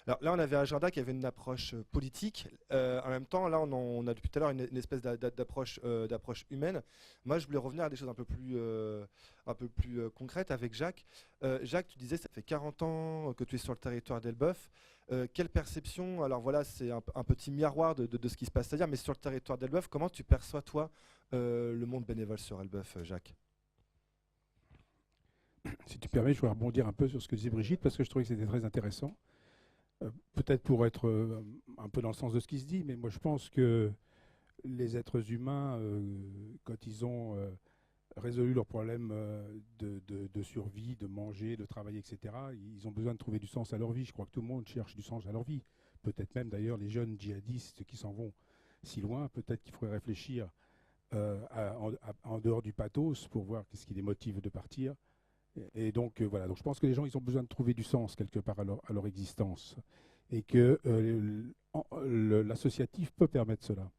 Alors là, on avait Ajarda qui avait une approche politique. En même temps, là, on a depuis tout à l'heure une espèce d'approche humaine. Moi, je voulais revenir à des choses un peu plus concrètes avec Jacques. Jacques, tu disais, ça fait 40 ans que tu es sur le territoire d'Elbeuf. Quelle perception, alors voilà, c'est un petit miroir de ce qui se passe, c'est-à-dire, mais sur le territoire d'Elbeuf, comment tu perçois, toi, le monde bénévole sur Elbeuf, Jacques? Si tu permets, je voudrais rebondir un peu sur ce que disait Brigitte, parce que je trouvais que c'était très intéressant. Peut-être pour être un peu dans le sens de ce qui se dit, mais moi je pense que les êtres humains, quand ils ont résolu leurs problèmes de survie, de manger, de travailler, etc., ils ont besoin de trouver du sens à leur vie. Je crois que tout le monde cherche du sens à leur vie. Peut-être même d'ailleurs les jeunes djihadistes qui s'en vont si loin, peut-être qu'il faudrait réfléchir en dehors du pathos pour voir qu'est-ce qui les motive de partir. Et donc voilà, donc je pense que les gens ils ont besoin de trouver du sens quelque part à leur existence et que l'associatif peut permettre cela.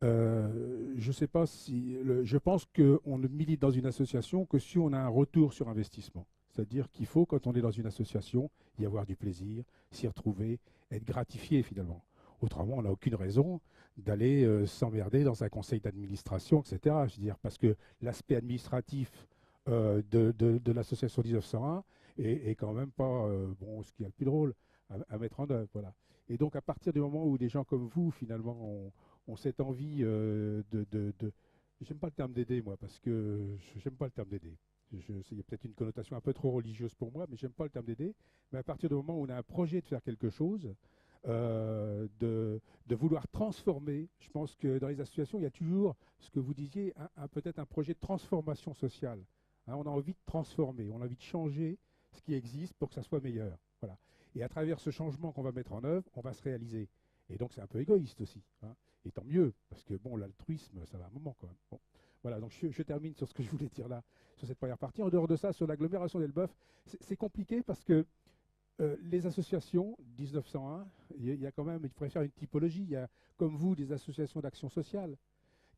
Je sais pas si je pense qu'on ne milite dans une association que si on a un retour sur investissement. C'est-à-dire qu'il faut, quand on est dans une association, y avoir du plaisir, s'y retrouver, être gratifié finalement. Autrement, on n'a aucune raison d'aller s'emmerder dans un conseil d'administration, etc. Je veux dire, parce que l'aspect administratif de l'association 1901 est quand même pas bon, ce qui est le plus drôle à mettre en œuvre. Voilà. Et donc, à partir du moment où des gens comme vous, finalement, ont cette envie j'aime pas le terme d'aider, moi, parce que j'aime pas le terme d'aider. Il y a peut-être une connotation un peu trop religieuse pour moi, mais j'aime pas le terme d'aider. Mais à partir du moment où on a un projet de faire quelque chose, de vouloir transformer, je pense que dans les associations, il y a toujours ce que vous disiez, peut-être un projet de transformation sociale. Hein, on a envie de transformer, on a envie de changer ce qui existe pour que ça soit meilleur. Voilà. Et à travers ce changement qu'on va mettre en œuvre, on va se réaliser. Et donc c'est un peu égoïste aussi. Hein. Et tant mieux, parce que bon, l'altruisme, ça va un moment quand même. Bon. Voilà, donc je termine sur ce que je voulais dire là, sur cette première partie. En dehors de ça, sur l'agglomération d'Elbeuf, c'est compliqué parce que les associations, 1901, il y a quand même, il faudrait faire une typologie. Il y a, comme vous, des associations d'action sociale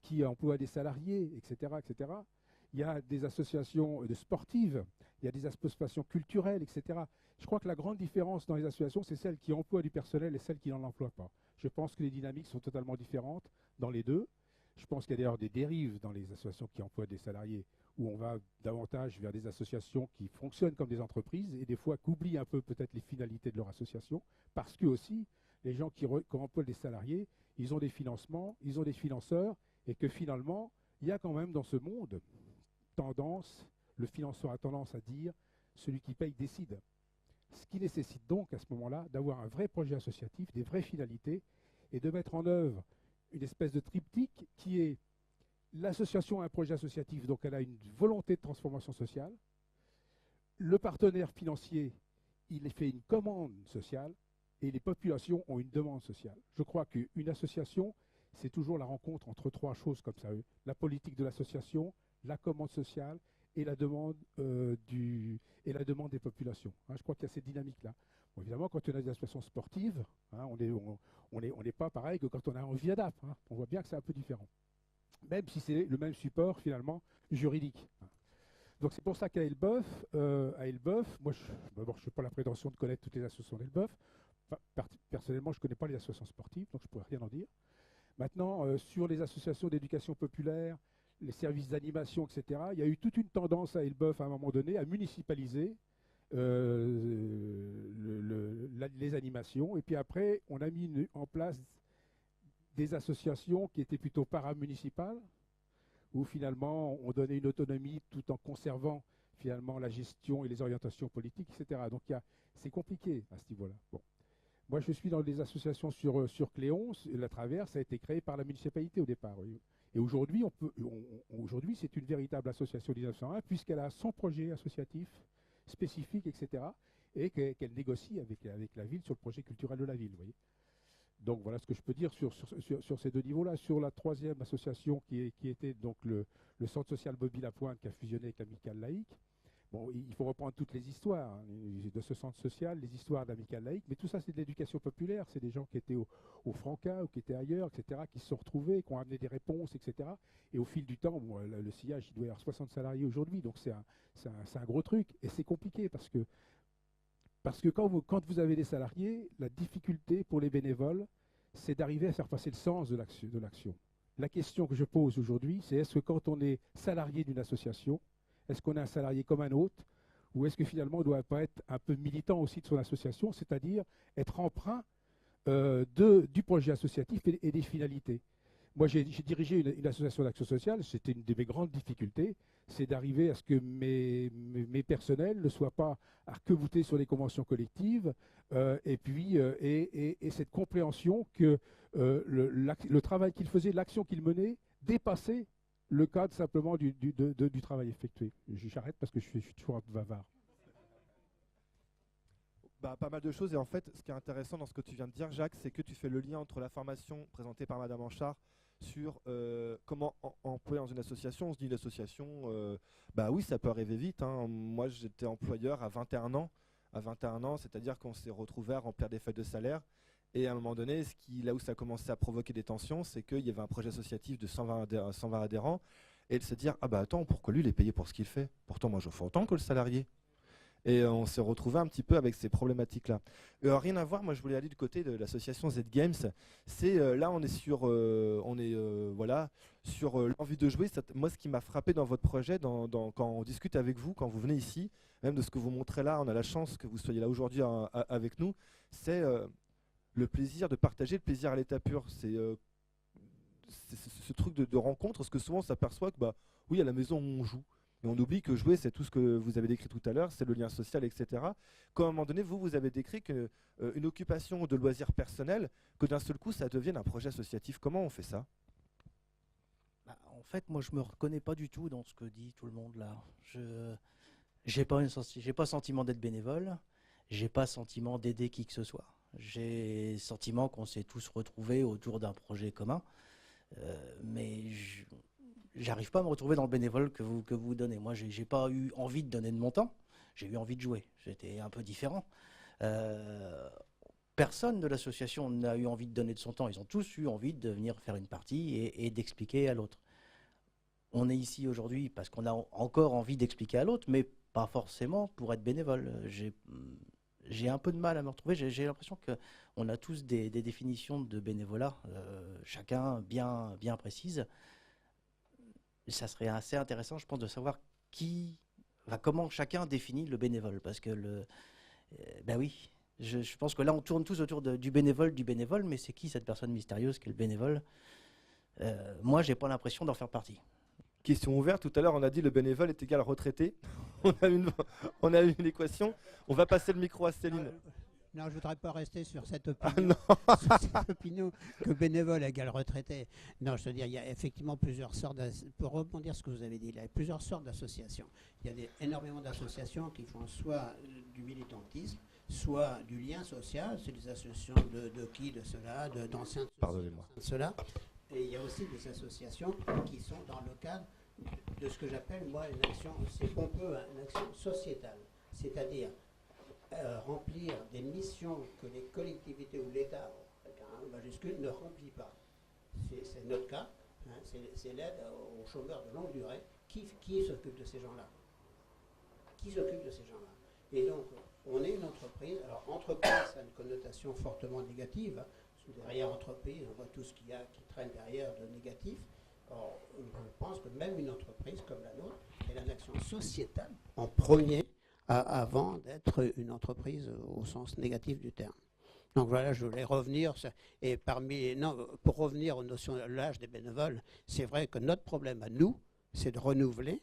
qui emploient des salariés, etc., etc. Il y a des associations de sportives, il y a des associations culturelles, etc. Je crois que la grande différence dans les associations, c'est celles qui emploient du personnel et celles qui n'en emploient pas. Je pense que les dynamiques sont totalement différentes dans les deux. Je pense qu'il y a d'ailleurs des dérives dans les associations qui emploient des salariés, où on va davantage vers des associations qui fonctionnent comme des entreprises et des fois qui oublient un peu peut-être les finalités de leur association, parce que aussi, les gens qui emploient des salariés, ils ont des financements, ils ont des financeurs, et que finalement, il y a quand même dans ce monde tendance, le financeur a tendance à dire, celui qui paye décide. Ce qui nécessite donc à ce moment-là d'avoir un vrai projet associatif, des vraies finalités, et de mettre en œuvre une espèce de triptyque qui est l'association a un projet associatif, donc elle a une volonté de transformation sociale. Le partenaire financier, il fait une commande sociale et les populations ont une demande sociale. Je crois qu'une association, c'est toujours la rencontre entre trois choses comme ça. La politique de l'association, la commande sociale et la demande, des populations. Hein, je crois qu'il y a cette dynamique-là. Bon, évidemment, quand on a des associations sportives, hein, on n'est pas pareil que quand on a un Viadap. Hein. On voit bien que c'est un peu différent. Même si c'est le même support, finalement, juridique. Donc c'est pour ça qu'à Elbeuf, moi, d'abord, je n'ai pas la prétention de connaître toutes les associations d'Elbeuf. Personnellement, je ne connais pas les associations sportives, donc je ne pourrais rien en dire. Maintenant, sur les associations d'éducation populaire, les services d'animation, etc., il y a eu toute une tendance à Elbeuf, à un moment donné, à municipaliser les animations. Et puis après, on a mis en place des associations qui étaient plutôt paramunicipales, où finalement on donnait une autonomie tout en conservant finalement la gestion et les orientations politiques, etc. Donc c'est compliqué à ce niveau-là. Bon. Moi, je suis dans des associations sur Cléon. La Traverse a été créée par la municipalité au départ. Oui. Et aujourd'hui, aujourd'hui, c'est une véritable association 1901 puisqu'elle a son projet associatif spécifique, etc. Et qu'elle négocie avec la ville sur le projet culturel de la ville. Vous voyez. Donc voilà ce que je peux dire sur ces deux niveaux-là. Sur la troisième association qui était donc le Centre social Bobby Lapointe qui a fusionné avec l'Amicale laïque. Bon, il faut reprendre toutes les histoires hein, de ce centre social, les histoires d'Amicale laïque, mais tout ça c'est de l'éducation populaire, c'est des gens qui étaient au Franca ou qui étaient ailleurs, etc., qui se sont retrouvés, qui ont amené des réponses, etc. Et au fil du temps, bon, le sillage, il doit y avoir 60 salariés aujourd'hui, donc c'est un gros truc. Et c'est compliqué parce que Parce que quand vous avez des salariés, la difficulté pour les bénévoles, c'est d'arriver à faire passer le sens de l'action. La question que je pose aujourd'hui, c'est est-ce que quand on est salarié d'une association, est-ce qu'on est un salarié comme un autre, ou est-ce que finalement on ne doit pas être un peu militant aussi de son association, c'est-à-dire être emprunt du projet associatif et des finalités. Moi, j'ai dirigé une association d'action sociale, c'était une de mes grandes difficultés, c'est d'arriver à ce que mes personnels ne soient pas arc-boutés sur les conventions collectives, et cette compréhension que le travail qu'ils faisaient, l'action qu'ils menaient, dépassait le cadre simplement du travail effectué. J'arrête parce que je suis toujours un peu bavard. Pas mal de choses, et en fait ce qui est intéressant dans ce que tu viens de dire, Jacques, c'est que tu fais le lien entre la formation présentée par Madame Anchard sur comment employer dans une association. On se dit une association, oui, ça peut arriver vite, hein. Moi j'étais employeur à 21 ans, c'est-à-dire qu'on s'est retrouvé à remplir des feuilles de salaire, et à un moment donné, là où ça a commencé à provoquer des tensions, c'est qu'il y avait un projet associatif de 120 adhérents, et de se dire, ah bah attends, pourquoi lui il est payé pour ce qu'il fait? Pourtant moi je fais autant que le salarié. Et on s'est retrouvé un petit peu avec ces problématiques-là. Rien à voir, moi je voulais aller du côté de l'association Z Games. Là on est sur, sur l'envie de jouer. Moi ce qui m'a frappé dans votre projet, quand on discute avec vous, quand vous venez ici, même de ce que vous montrez là, on a la chance que vous soyez là aujourd'hui avec nous, c'est le plaisir de partager, le plaisir à l'état pur. C'est ce truc de rencontre, parce que souvent on s'aperçoit que oui, à la maison on joue. Et on oublie que jouer, c'est tout ce que vous avez décrit tout à l'heure, c'est le lien social, etc. Quand à un moment donné, vous avez décrit une occupation de loisirs personnels, que d'un seul coup, ça devienne un projet associatif. Comment on fait ça? En fait, moi, je me reconnais pas du tout dans ce que dit tout le monde là. J'ai pas sentiment d'être bénévole, j'ai pas sentiment d'aider qui que ce soit. J'ai le sentiment qu'on s'est tous retrouvés autour d'un projet commun, mais j'arrive pas à me retrouver dans le bénévole que vous donnez. Moi, j'ai pas eu envie de donner de mon temps, j'ai eu envie de jouer. J'étais un peu différent. Personne de l'association n'a eu envie de donner de son temps. Ils ont tous eu envie de venir faire une partie et d'expliquer à l'autre. On est ici aujourd'hui parce qu'on a encore envie d'expliquer à l'autre, mais pas forcément pour être bénévole. J'ai un peu de mal à me retrouver. J'ai l'impression qu'on a tous des définitions de bénévolat, chacun bien précises. Ça serait assez intéressant, je pense, de savoir comment chacun définit le bénévole. Parce que oui, je pense que là, on tourne tous autour du bénévole, mais c'est qui cette personne mystérieuse qui est le bénévole? Moi, j'ai pas l'impression d'en faire partie. Question ouverte, tout à l'heure on a dit le bénévole est égal retraité. on a eu une équation. On va passer le micro à Céline. Non, je ne voudrais pas rester sur cette opinion, sur cette opinion que bénévole égale retraité. Non, je veux dire, il y a effectivement plusieurs sortes, pour rebondir sur ce que vous avez dit, il y a plusieurs sortes d'associations. Il y a énormément d'associations qui font soit du militantisme, soit du lien social, c'est des associations de cela, d'anciens de cela. Et il y a aussi des associations qui sont dans le cadre de ce que j'appelle, moi, une action, c'est pompeux, une action sociétale. C'est-à-dire remplir des missions que les collectivités ou l'État, avec un majuscule, ne remplit pas. C'est notre cas, hein, c'est l'aide aux chômeurs de longue durée. Qui s'occupe de ces gens-là? Qui s'occupe de ces gens-là? Et donc, on est une entreprise. Alors, entreprise, ça a une connotation fortement négative. Derrière entreprise, on voit tout ce qu'il y a qui traîne derrière de négatif. Or, je pense que même une entreprise comme la nôtre, elle a une action sociétale en premier, avant d'être une entreprise au sens négatif du terme. Donc voilà, je voulais revenir. Et pour revenir aux notions de l'âge des bénévoles, c'est vrai que notre problème à nous, c'est de renouveler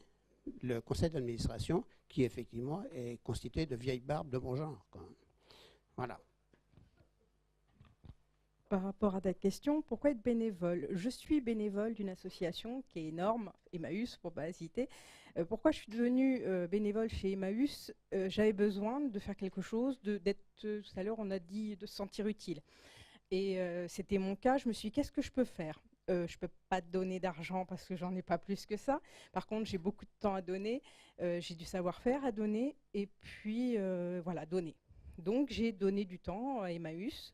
le conseil d'administration qui effectivement est constitué de vieilles barbes de bon genre. Voilà. Par rapport à ta question, pourquoi être bénévole? Je suis bénévole d'une association qui est énorme, Emmaüs pour ne pas hésiter. Pourquoi je suis devenue bénévole chez Emmaüs? J'avais besoin de faire quelque chose, tout à l'heure on a dit de se sentir utile. Et c'était mon cas, je me suis dit qu'est-ce que je peux faire? Je ne peux pas te donner d'argent parce que j'en ai pas plus que ça. Par contre, j'ai beaucoup de temps à donner, j'ai du savoir-faire à donner et puis voilà, donner. Donc j'ai donné du temps à Emmaüs.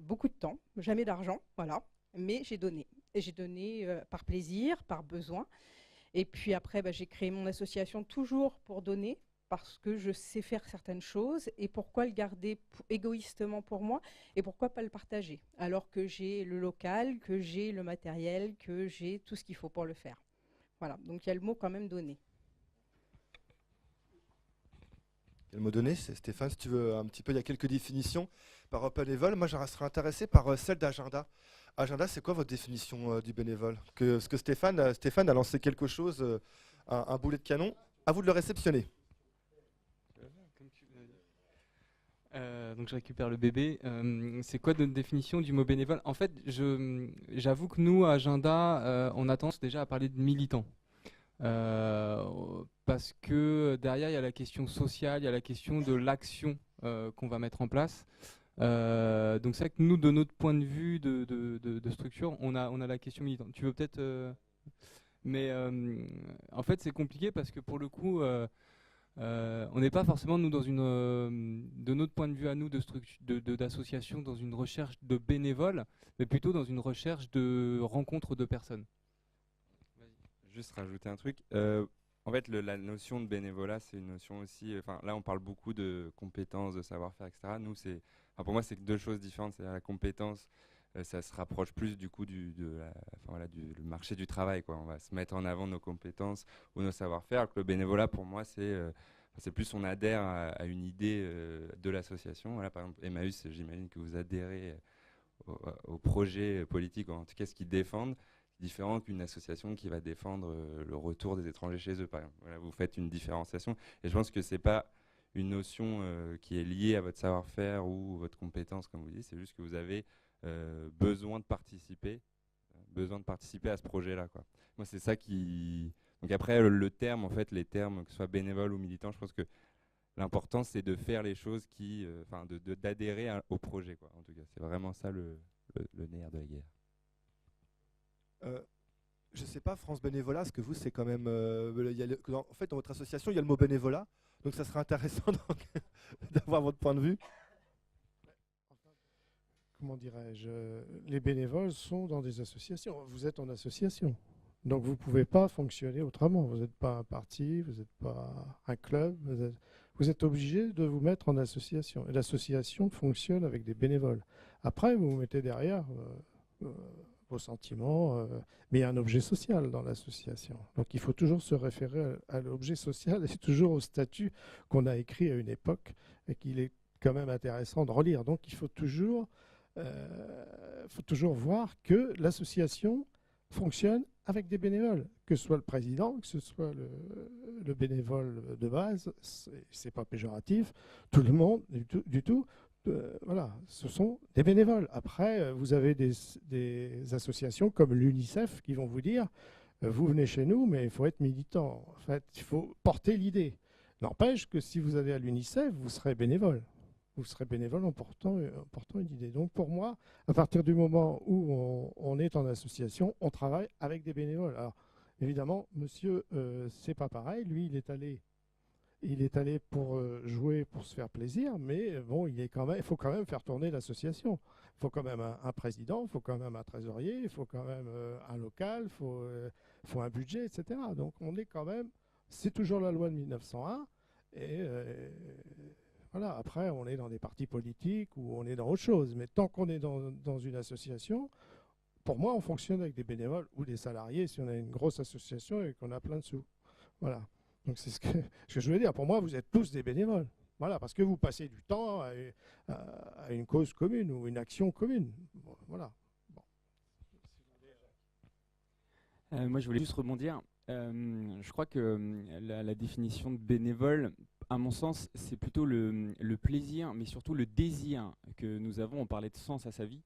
Beaucoup de temps, jamais d'argent, voilà, mais j'ai donné. Et j'ai donné par plaisir, par besoin. Et puis après, j'ai créé mon association toujours pour donner, parce que je sais faire certaines choses, et pourquoi le garder égoïstement pour moi, et pourquoi pas le partager, alors que j'ai le local, que j'ai le matériel, que j'ai tout ce qu'il faut pour le faire. Voilà, donc il y a le mot quand même donné. Le mot donné, c'est Stéphane, si tu veux un petit peu, il y a quelques définitions par bénévole. Moi, je serais intéressé par celle d'Agenda. Agenda, c'est quoi votre définition du bénévole? Parce que Stéphane a lancé quelque chose, un boulet de canon. À vous de le réceptionner. Donc je récupère le bébé. C'est quoi notre définition du mot bénévole? En fait, j'avoue que nous, à Agenda, on a tendance déjà à parler de militants. Parce que derrière, il y a la question sociale, il y a la question de l'action qu'on va mettre en place. Donc c'est vrai que nous, de notre point de vue de structure, on a la question militante. Tu veux peut-être... Mais en fait, c'est compliqué parce que pour le coup... on n'est pas forcément, nous, dans de notre point de vue à nous, d'association, dans une recherche de bénévoles, mais plutôt dans une recherche de rencontre de personnes. Juste rajouter un truc. En fait, la notion de bénévolat, c'est une notion aussi... là, on parle beaucoup de compétences, de savoir-faire, etc. Nous, pour moi, c'est deux choses différentes. C'est la compétence, ça se rapproche plus du coup du marché du travail, quoi. On va se mettre en avant nos compétences ou nos savoir-faire. Alors que le bénévolat, pour moi, c'est plus on adhère à une idée de l'association. Voilà, par exemple, Emmaüs, j'imagine que vous adhérez au projet politique, en tout cas ce qu'ils défendent, différent qu'une association qui va défendre le retour des étrangers chez eux, par exemple. Voilà, vous faites une différenciation. Et je pense que c'est pas une notion qui est liée à votre savoir-faire ou votre compétence, comme vous dites. C'est juste que vous avez besoin de participer à ce projet-là, quoi. Moi, c'est ça qui... Donc après, le terme, en fait, les termes, que ce soit bénévole ou militant, je pense que l'important, c'est de faire les choses d'adhérer au projet, quoi. En tout cas, c'est vraiment ça le nerf de la guerre. Je sais pas, France Bénévolat, parce que vous, c'est quand même... en fait, dans votre association, il y a le mot bénévolat, donc ça serait intéressant d'avoir votre point de vue. Comment dirais-je, les bénévoles sont dans des associations. Vous êtes en association. Donc vous ne pouvez pas fonctionner autrement. Vous n'êtes pas un parti, vous n'êtes pas un club. Vous êtes obligé de vous mettre en association. Et l'association fonctionne avec des bénévoles. Après, vous vous mettez derrière vos sentiments, mais il y a un objet social dans l'association. Donc il faut toujours se référer à l'objet social et toujours au statut qu'on a écrit à une époque et qu'il est quand même intéressant de relire. Donc il faut toujours voir que l'association fonctionne avec des bénévoles, que ce soit le président, que ce soit le bénévole de base, c'est pas péjoratif, tout le monde, du tout, voilà, ce sont des bénévoles. Après, vous avez des associations comme l'UNICEF qui vont vous dire, vous venez chez nous, mais il faut être militant. En fait, il faut porter l'idée. N'empêche que si vous allez à l'UNICEF, vous serez bénévole. Vous serez bénévole en portant une idée. Donc pour moi, à partir du moment où on est en association, on travaille avec des bénévoles. Alors évidemment, monsieur, c'est pas pareil. Lui, il est allé pour jouer, pour se faire plaisir, mais bon, il faut quand même faire tourner l'association. Il faut quand même un président, il faut quand même un trésorier, il faut quand même un local, il faut un budget, etc. Donc on est quand même, c'est toujours la loi de 1901 et voilà, après, on est dans des partis politiques ou on est dans autre chose. Mais tant qu'on est dans une association, pour moi, on fonctionne avec des bénévoles ou des salariés si on a une grosse association et qu'on a plein de sous. Voilà. Donc, c'est ce que je veux dire. Pour moi, vous êtes tous des bénévoles. Voilà, parce que vous passez du temps à une cause commune ou une action commune. Bon, voilà. Bon. Moi, je voulais juste rebondir. Je crois que la définition de bénévole, à mon sens, c'est plutôt le plaisir, mais surtout le désir que nous avons. On parlait de sens à sa vie.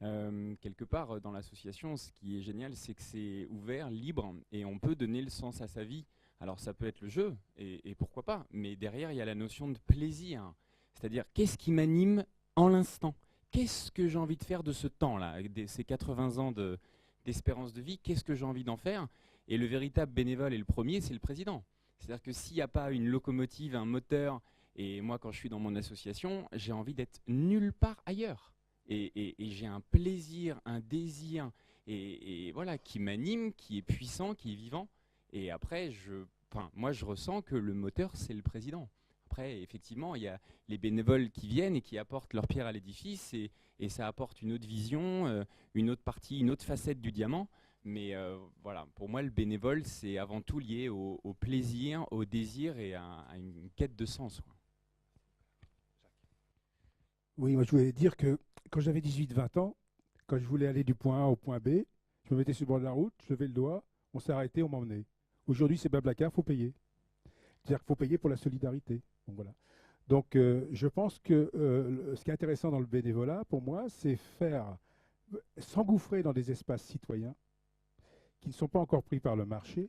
Quelque part, dans l'association, ce qui est génial, c'est que c'est ouvert, libre, et on peut donner le sens à sa vie. Alors, ça peut être le jeu, et pourquoi pas, mais derrière, il y a la notion de plaisir. C'est-à-dire, qu'est-ce qui m'anime en l'instant? Qu'est-ce que j'ai envie de faire de ce temps-là, avec ces 80 ans d'espérance de vie? Qu'est-ce que j'ai envie d'en faire? Et le véritable bénévole, et le premier, c'est le président. C'est-à-dire que s'il n'y a pas une locomotive, un moteur, et moi quand je suis dans mon association, j'ai envie d'être nulle part ailleurs. Et j'ai un plaisir, un désir, et voilà, qui m'anime, qui est puissant, qui est vivant. Et après, je moi je ressens que le moteur c'est le président. Après, effectivement, il y a les bénévoles qui viennent et qui apportent leur pierre à l'édifice et ça apporte une autre vision, une autre partie, une autre facette du diamant. Mais voilà, pour moi, le bénévole, c'est avant tout lié au plaisir, au désir et à une quête de sens, quoi. Oui, moi je voulais dire que quand j'avais 18-20 ans, quand je voulais aller du point A au point B, je me mettais sur le bord de la route, je levais le doigt, on s'arrêtait, on m'emmenait. Aujourd'hui, c'est Blablacar, il faut payer. C'est-à-dire qu'il faut payer pour la solidarité. Donc, voilà. Donc je pense que ce qui est intéressant dans le bénévolat, pour moi, c'est s'engouffrer dans des espaces citoyens qui ne sont pas encore pris par le marché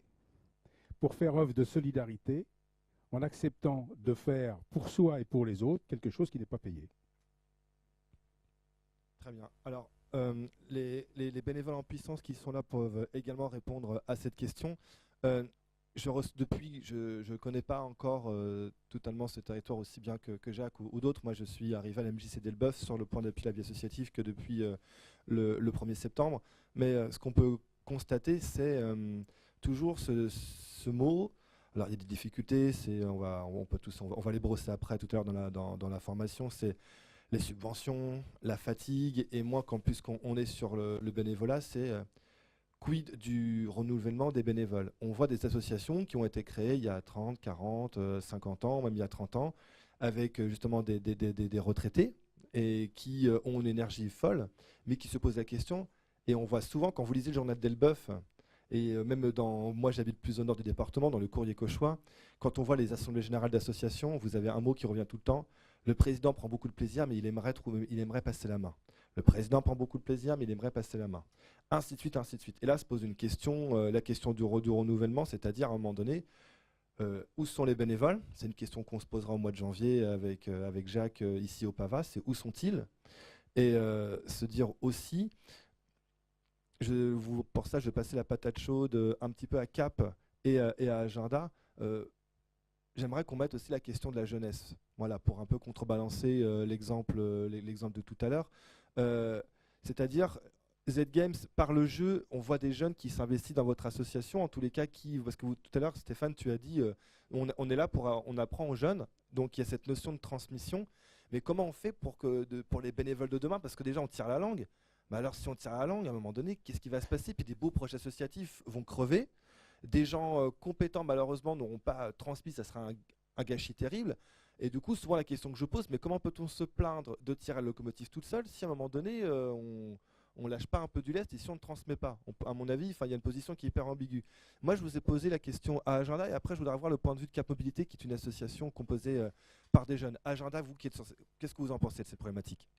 pour faire œuvre de solidarité en acceptant de faire pour soi et pour les autres quelque chose qui n'est pas payé. Très bien. Alors, les bénévoles en puissance qui sont là peuvent également répondre à cette question. Depuis, je ne connais pas encore totalement ce territoire aussi bien que Jacques ou d'autres. Moi, je suis arrivé à la MJC d'Elbeuf sur le point d'appui à la vie associative que depuis le 1er septembre. Mais ce qu'on peut constater, c'est toujours ce mot. Alors, il y a des difficultés. On va les brosser après tout à l'heure dans la formation. C'est les subventions, la fatigue. Et moi, puisqu'on est sur le bénévolat, c'est quid du renouvellement des bénévoles. On voit des associations qui ont été créées il y a 30, 40, 50 ans, même il y a 30 ans, avec justement des retraités et qui ont une énergie folle, mais qui se posent la question. Et on voit souvent, quand vous lisez le journal d'Elbeuf, et même moi j'habite plus au nord du département, dans le Courrier Cauchois, quand on voit les assemblées générales d'associations, vous avez un mot qui revient tout le temps. Le président prend beaucoup de plaisir, mais il aimerait passer la main. Le président prend beaucoup de plaisir, mais il aimerait passer la main. Ainsi de suite, ainsi de suite. Et là se pose une question, la question du renouvellement, c'est-à-dire à un moment donné, où sont les bénévoles? C'est une question qu'on se posera au mois de janvier avec Jacques ici au PAVA, c'est où sont-ils? Et se dire aussi, pour ça je vais passer la patate chaude un petit peu à Cap et à Agenda. J'aimerais qu'on mette aussi la question de la jeunesse, voilà, pour un peu contrebalancer l'exemple de tout à l'heure. C'est-à-dire, Z-Games, par le jeu, on voit des jeunes qui s'investissent dans votre association, en tous les cas, parce que tout à l'heure, Stéphane, tu as dit, on est là on apprend aux jeunes, donc il y a cette notion de transmission, mais comment on fait pour les bénévoles de demain? Parce que déjà, on tire la langue. Mais alors, si on tire la langue, à un moment donné, qu'est-ce qui va se passer? Puis des beaux projets associatifs vont crever. Des gens compétents, malheureusement, n'auront pas transmis, ça sera un gâchis terrible. Et du coup, souvent la question que je pose, mais comment peut-on se plaindre de tirer la locomotive toute seule si à un moment donné, on lâche pas un peu du lest et si on ne transmet pas? À mon avis, il y a une position qui est hyper ambiguë. Moi, je vous ai posé la question à Agenda et après, je voudrais avoir le point de vue de Cap Mobilité, qui est une association composée par des jeunes. Agenda, vous qui êtes qu'est-ce que vous en pensez de ces problématiques?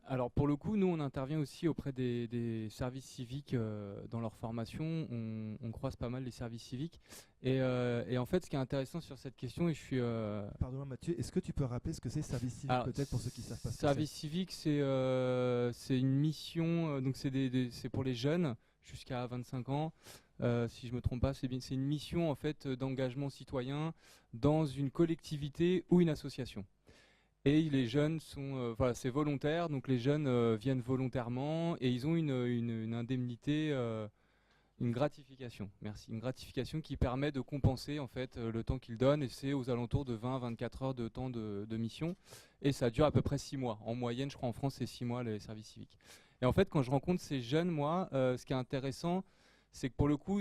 Alors pour le coup, nous on intervient aussi auprès des services civiques dans leur formation. On croise pas mal les services civiques. Et en fait, ce qui est intéressant sur cette question, et je suis... Pardon Mathieu, est-ce que tu peux rappeler ce que c'est service civique, peut-être pour ceux qui ne savent pas ce que c'est? Service civique, c'est une mission, donc c'est pour les jeunes jusqu'à 25 ans. Si je me trompe pas, c'est une mission en fait d'engagement citoyen dans une collectivité ou une association. Et les jeunes sont, c'est volontaire, donc les jeunes viennent volontairement et ils ont une indemnité, une gratification. Merci, une gratification qui permet de compenser en fait le temps qu'ils donnent et c'est aux alentours de 20-24 heures de temps de mission et ça dure à peu près 6 mois. En moyenne, je crois en France, c'est 6 mois les services civiques. Et en fait, quand je rencontre ces jeunes, moi, ce qui est intéressant, c'est que pour le coup,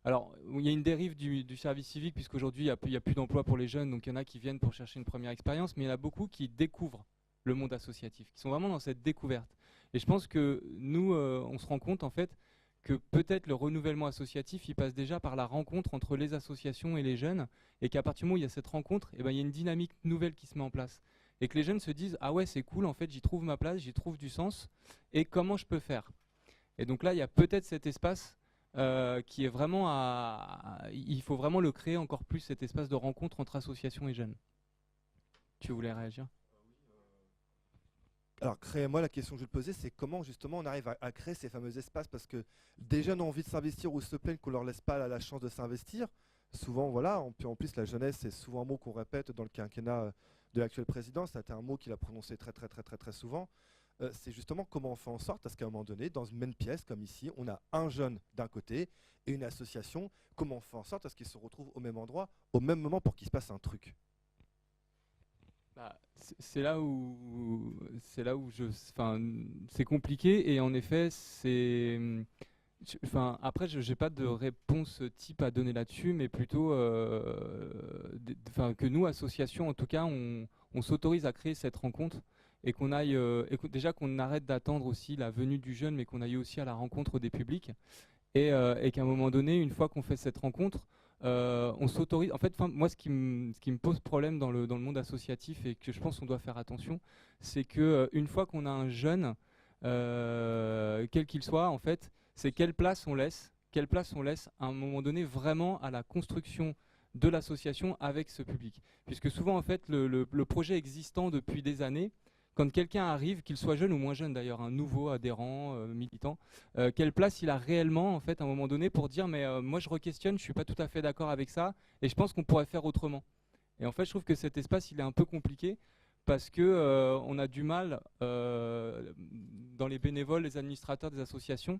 alors, il y a une dérive du service civique, puisqu'aujourd'hui, il n'y a plus d'emploi pour les jeunes, donc il y en a qui viennent pour chercher une première expérience, mais il y en a beaucoup qui découvrent le monde associatif, qui sont vraiment dans cette découverte. Et je pense que nous, on se rend compte, en fait, que peut-être le renouvellement associatif, il passe déjà par la rencontre entre les associations et les jeunes, et qu'à partir du moment où il y a cette rencontre, il y a une dynamique nouvelle qui se met en place. Et que les jeunes se disent « Ah ouais, c'est cool, en fait, j'y trouve ma place, j'y trouve du sens, et comment je peux faire ?» Et donc là, il y a peut-être cet espace qui est vraiment il faut vraiment le créer encore plus, cet espace de rencontre entre associations et jeunes. Tu voulais réagir? Alors, moi, la question que je vais te poser, c'est comment justement on arrive à créer ces fameux espaces, parce que des jeunes ont envie de s'investir ou se plaignent qu'on ne leur laisse pas la chance de s'investir. Souvent, voilà, en plus la jeunesse, c'est souvent un mot qu'on répète dans le quinquennat de l'actuel président. C'était un mot qu'il a prononcé très souvent. c'est justement comment on fait en sorte à ce qu'à un moment donné, dans une même pièce, comme ici, on a un jeune d'un côté et une association, comment on fait en sorte à ce qu'ils se retrouvent au même endroit, au même moment pour qu'il se passe un truc. Bah, c'est là où c'est compliqué et en effet après j'ai pas de réponse type à donner là-dessus, mais plutôt que nous associations en tout cas on s'autorise à créer cette rencontre et qu'on aille déjà qu'on arrête d'attendre aussi la venue du jeune, mais qu'on aille aussi à la rencontre des publics et qu'à un moment donné, une fois qu'on fait cette rencontre, on s'autorise. En fait, moi, ce qui me pose problème dans le monde associatif et que je pense qu'on doit faire attention, c'est que une fois qu'on a un jeune, quel qu'il soit, en fait, c'est quelle place on laisse à un moment donné vraiment à la construction de l'association avec ce public. Puisque souvent, en fait, le projet existant depuis des années, quand quelqu'un arrive, qu'il soit jeune ou moins jeune d'ailleurs, un nouveau adhérent, militant, quelle place il a réellement en fait à un moment donné pour dire mais moi je re-questionne, je suis pas tout à fait d'accord avec ça et je pense qu'on pourrait faire autrement. Et en fait je trouve que cet espace il est un peu compliqué parce que on a du mal dans les bénévoles, les administrateurs des associations,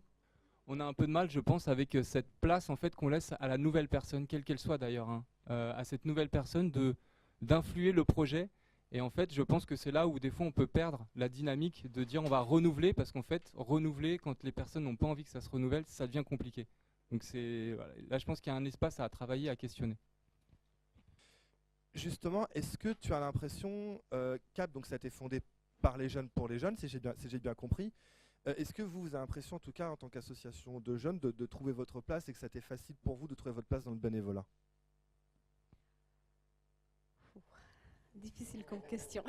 on a un peu de mal je pense avec cette place en fait qu'on laisse à la nouvelle personne, quelle qu'elle soit d'ailleurs, hein, à cette nouvelle personne d'influer le projet. Et en fait, je pense que c'est là où des fois on peut perdre la dynamique de dire on va renouveler, parce qu'en fait, renouveler quand les personnes n'ont pas envie que ça se renouvelle, ça devient compliqué. Donc voilà. Là, je pense qu'il y a un espace à travailler, à questionner. Justement, est-ce que tu as l'impression, CAP, donc ça a été fondé par les jeunes pour les jeunes, si j'ai bien compris, est-ce que vous avez l'impression, en tout cas en tant qu'association de jeunes, de trouver votre place et que ça a été facile pour vous de trouver votre place dans le bénévolat? Difficile comme question.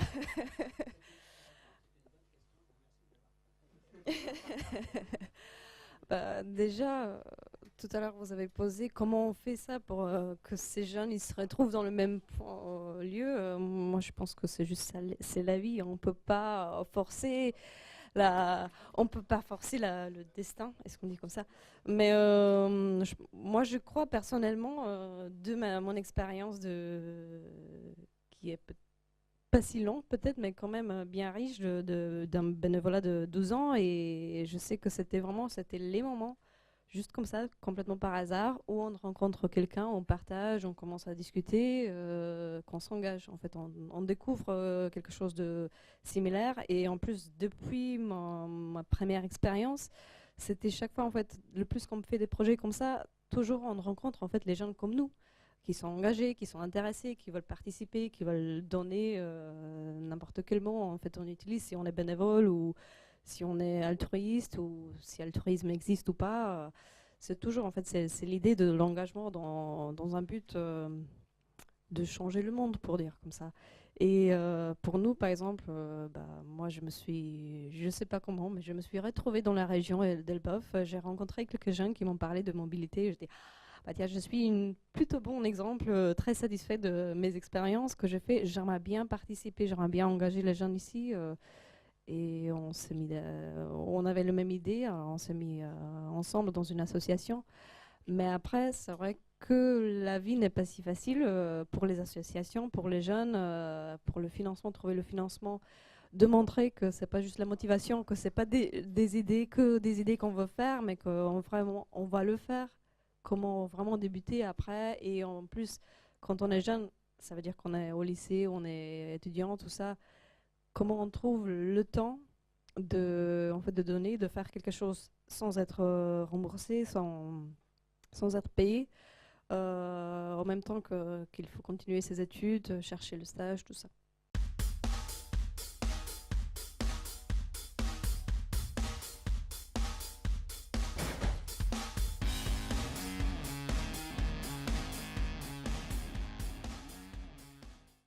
Déjà, tout à l'heure, vous avez posé comment on fait ça pour que ces jeunes ils se retrouvent dans le même lieu. Moi, je pense que c'est juste ça, c'est la vie. On peut pas forcer le destin. Est-ce qu'on dit comme ça? Mais moi, je crois personnellement, de mon expérience qui est pas si long peut-être, mais quand même bien riche d'un bénévolat de 12 ans. Et je sais que c'était les moments, juste comme ça, complètement par hasard, où on rencontre quelqu'un, on partage, on commence à discuter, qu'on s'engage. En fait, on découvre quelque chose de similaire. Et en plus, depuis ma première expérience, c'était chaque fois, en fait, le plus qu'on fait des projets comme ça, toujours on rencontre en fait les gens comme nous, qui sont engagés, qui sont intéressés, qui veulent participer, qui veulent donner n'importe quel mot en fait on utilise, si on est bénévole ou si on est altruiste ou si altruisme existe ou pas. C'est toujours en fait c'est l'idée de l'engagement dans un but de changer le monde, pour dire comme ça. Et pour nous, par exemple, moi je sais pas comment, mais je me suis retrouvée dans la région d'Elbeuf. J'ai rencontré quelques jeunes qui m'ont parlé de mobilité. J'étais tiens, je suis un plutôt bon exemple, très satisfait de mes expériences que j'ai fait. J'aimerais bien participer, j'aimerais bien engager les jeunes ici. Et on avait la même idée, on s'est mis ensemble dans une association. Mais après, c'est vrai que la vie n'est pas si facile pour les associations, pour les jeunes, pour le financement, trouver le financement, de montrer que c'est pas juste la motivation, que c'est pas des idées qu'on veut faire, mais qu'on on va le faire. Comment vraiment débuter après. Et en plus, quand on est jeune, ça veut dire qu'on est au lycée, on est étudiant, tout ça. Comment on trouve le temps de donner, de faire quelque chose sans être remboursé, sans être payé, en même temps qu'il faut continuer ses études, chercher le stage, tout ça.